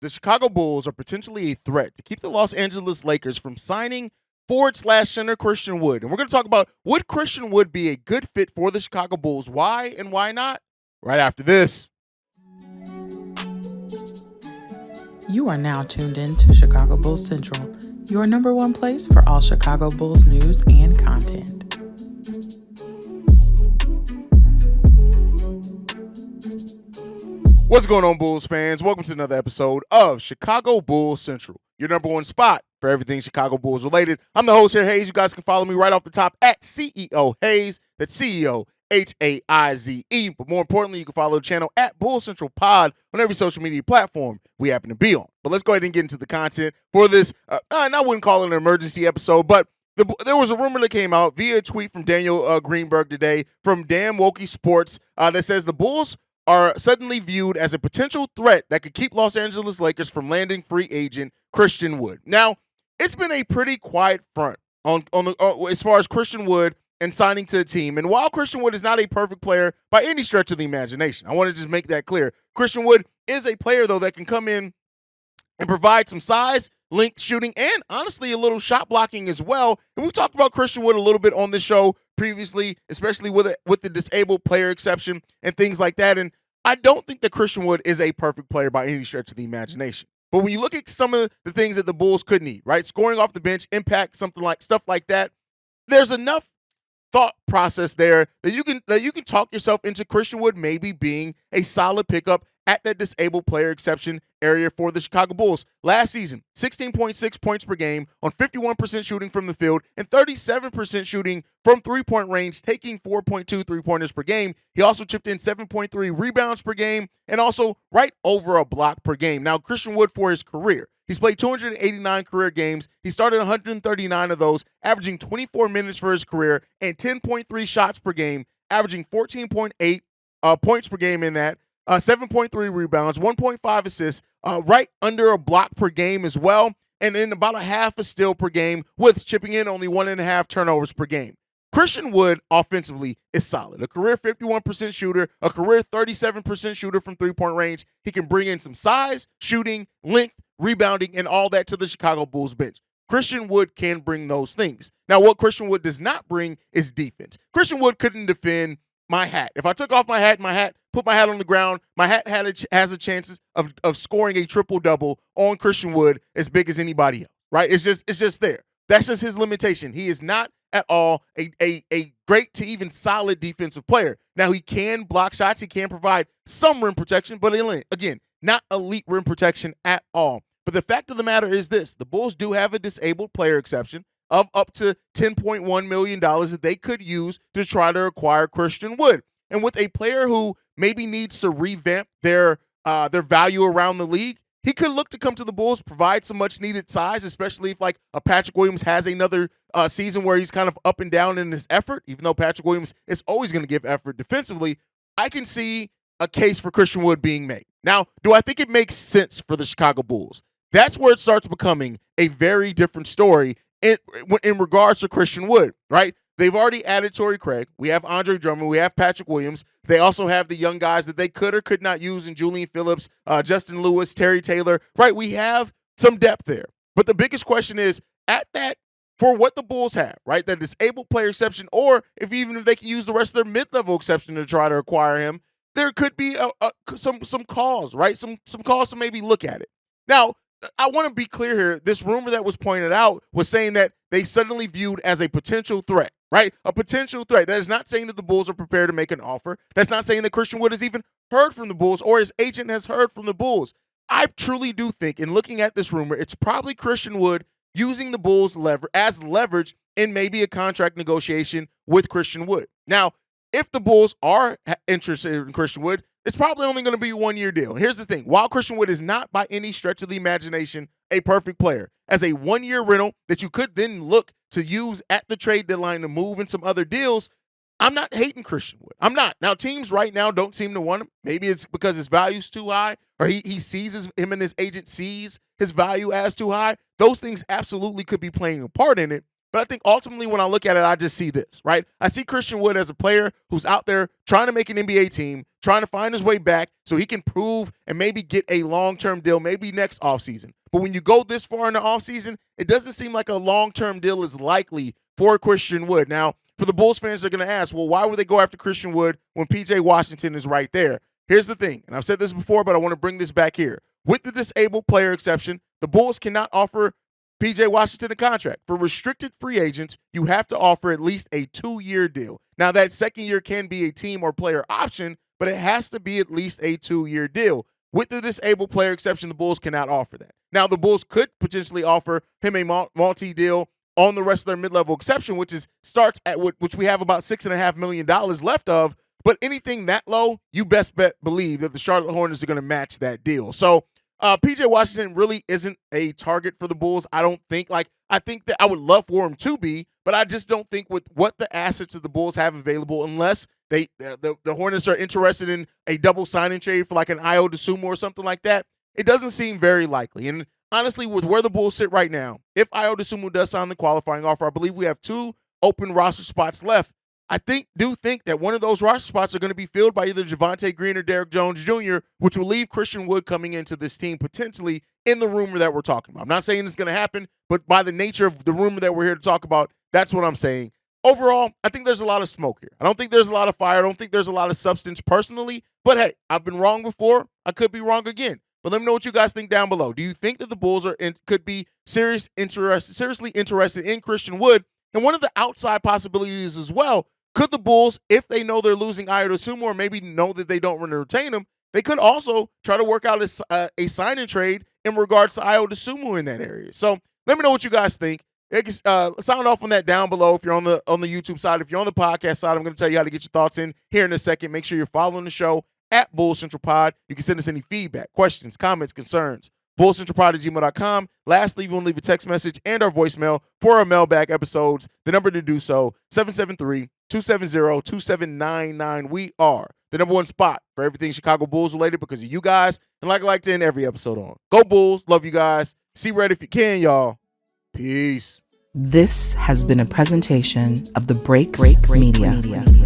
the Chicago Bulls are potentially a threat to keep the Los Angeles Lakers from signing forward/center Christian Wood. And we're going to talk about would Christian Wood be a good fit for the Chicago Bulls? Why and why not? Right after this. You are now tuned in to Chicago Bulls Central, your number one place for all Chicago Bulls news and content. What's going on, Bulls fans? Welcome to another episode of Chicago Bulls Central, your number one spot for everything Chicago Bulls related. I'm the host here, Haize. You guys can follow me right off the top at CEO Haize. That's CEO Haize. But more importantly, you can follow the channel at Bulls Central Pod on every social media platform we happen to be on. But let's go ahead and get into the content for this. And I wouldn't call it an emergency episode, but there was a rumor that came out via a tweet from Daniel Greenberg today from Damn Wokey Sports that says the Bulls are suddenly viewed as a potential threat that could keep Los Angeles Lakers from landing free agent Christian Wood. Now, it's been a pretty quiet front on as far as Christian Wood and signing to the team. And while Christian Wood is not a perfect player by any stretch of the imagination, I want to just make that clear. Christian Wood is a player, though, that can come in and provide some size, length, shooting, and honestly a little shot blocking as well. And we've talked about Christian Wood a little bit on this show previously, especially with the disabled player exception and things like that. And I don't think that Christian Wood is a perfect player by any stretch of the imagination. But when you look at some of the things that the Bulls could need, right? Scoring off the bench, impact, stuff like that, there's enough thought process there that you can talk yourself into Christian Wood maybe being a solid pickup at that disabled player exception area for the Chicago Bulls. Last season, 16.6 points per game on 51% shooting from the field and 37% shooting from three-point range, taking 4.2 three-pointers per game. He also chipped in 7.3 rebounds per game and also right over a block per game. Now, Christian Wood for his career, he's played 289 career games. He started 139 of those, averaging 24 minutes for his career and 10.3 shots per game, averaging 14.8 points per game in that. 7.3 rebounds, 1.5 assists, right under a block per game as well, and then about a half a steal per game with chipping in only 1.5 turnovers per game. Christian Wood offensively is solid. A career 51% shooter, a career 37% shooter from three-point range. He can bring in some size, shooting, length, rebounding, and all that to the Chicago Bulls bench. Christian Wood can bring those things. Now, what Christian Wood does not bring is defense. Christian Wood couldn't defend my hat. If I took off my hat, put my hat on the ground, my hat has a chance of scoring a triple-double on Christian Wood as big as anybody else, right? It's just there. That's just his limitation. He is not at all a great to even solid defensive player. Now, he can block shots. He can provide some rim protection, but again, not elite rim protection at all. But the fact of the matter is this. The Bulls do have a disabled player exception of up to $10.1 million that they could use to try to acquire Christian Wood. And with a player who maybe needs to revamp their value around the league, he could look to come to the Bulls, provide some much-needed size, especially if like a Patrick Williams has another season where he's kind of up and down in his effort, even though Patrick Williams is always going to give effort defensively. I can see a case for Christian Wood being made. Now, do I think it makes sense for the Chicago Bulls? That's where it starts becoming a very different story in regards to Christian Wood, right? They've already added Torrey Craig. We have Andre Drummond. We have Patrick Williams. They also have the young guys that they could or could not use in Julian Phillips, Justin Lewis, Terry Taylor, right? We have some depth there. But the biggest question is, at that, for what the Bulls have, right, that disabled player exception, or even if they can use the rest of their mid-level exception to try to acquire him, there could be some calls, right? Some calls to maybe look at it. Now, I want to be clear here. This rumor that was pointed out was saying that they suddenly viewed as a potential threat, right? A potential threat. That is not saying that the Bulls are prepared to make an offer. That's not saying that Christian Wood has even heard from the Bulls or his agent has heard from the Bulls. I truly do think, in looking at this rumor, it's probably Christian Wood using the Bulls as leverage in maybe a contract negotiation with Christian Wood. Now, if the Bulls are interested in Christian Wood, it's probably only going to be a one-year deal. And here's the thing. While Christian Wood is not by any stretch of the imagination a perfect player, as a one-year rental that you could then look to use at the trade deadline to move in some other deals, I'm not hating Christian Wood. I'm not. Now, teams right now don't seem to want him. Maybe it's because his value's too high, or he sees him and his agent sees his value as too high. Those things absolutely could be playing a part in it. But I think ultimately when I look at it, I just see this, right? I see Christian Wood as a player who's out there trying to make an NBA team, trying to find his way back so he can prove and maybe get a long-term deal, maybe next offseason. But when you go this far in the offseason, it doesn't seem like a long-term deal is likely for Christian Wood. Now, for the Bulls fans, they're going to ask, well, why would they go after Christian Wood when P.J. Washington is right there? Here's the thing, and I've said this before, but I want to bring this back here. With the disabled player exception, the Bulls cannot offer P.J. Washington a contract. For restricted free agents, you have to offer at least a 2-year deal. Now, that second year can be a team or player option, but it has to be at least a 2-year deal. With the disabled player exception, the Bulls cannot offer that. Now, the Bulls could potentially offer him a multi-deal on the rest of their mid-level exception, which starts at which we have about $6.5 million left of. But anything that low, you best believe that the Charlotte Hornets are going to match that deal. So P.J. Washington really isn't a target for the Bulls. I don't think. I think that I would love for him to be, but I just don't think with what the assets that the Bulls have available, unless the Hornets are interested in a double signing trade for like an Ayo Dosunmu or something like that, it doesn't seem very likely. And honestly, with where the Bulls sit right now, if Ayo Dosunmu does sign the qualifying offer, I believe we have 2 open roster spots left. I do think that one of those roster spots are going to be filled by either Javonte Green or Derrick Jones Jr., which will leave Christian Wood coming into this team potentially in the rumor that we're talking about. I'm not saying it's going to happen, but by the nature of the rumor that we're here to talk about, that's what I'm saying. Overall, I think there's a lot of smoke here. I don't think there's a lot of fire. I don't think there's a lot of substance personally. But hey, I've been wrong before. I could be wrong again. But let me know what you guys think down below. Do you think that the Bulls could be seriously interested in Christian Wood? And one of the outside possibilities as well, could the Bulls, if they know they're losing Ayo Dosunmu or maybe know that they don't want to retain him, they could also try to work out a sign and trade in regards to Ayo Dosunmu in that area. So let me know what you guys think. Sound off on that down below if you're on the YouTube side. If you're on the podcast side, I'm going to tell you how to get your thoughts in here in a second. Make sure you're following the show at Bull Central Pod. You can send us any feedback, questions, comments, concerns. BullCentralPod@gmail.com. Lastly, you want to leave a text message and our voicemail for our mailbag episodes. The number to do so, 773-270-2799. We are the number one spot for everything Chicago Bulls related because of you guys. And like I like to end every episode on. Go Bulls. Love you guys. See red if you can, y'all. Peace. This has been a presentation of the Break Media.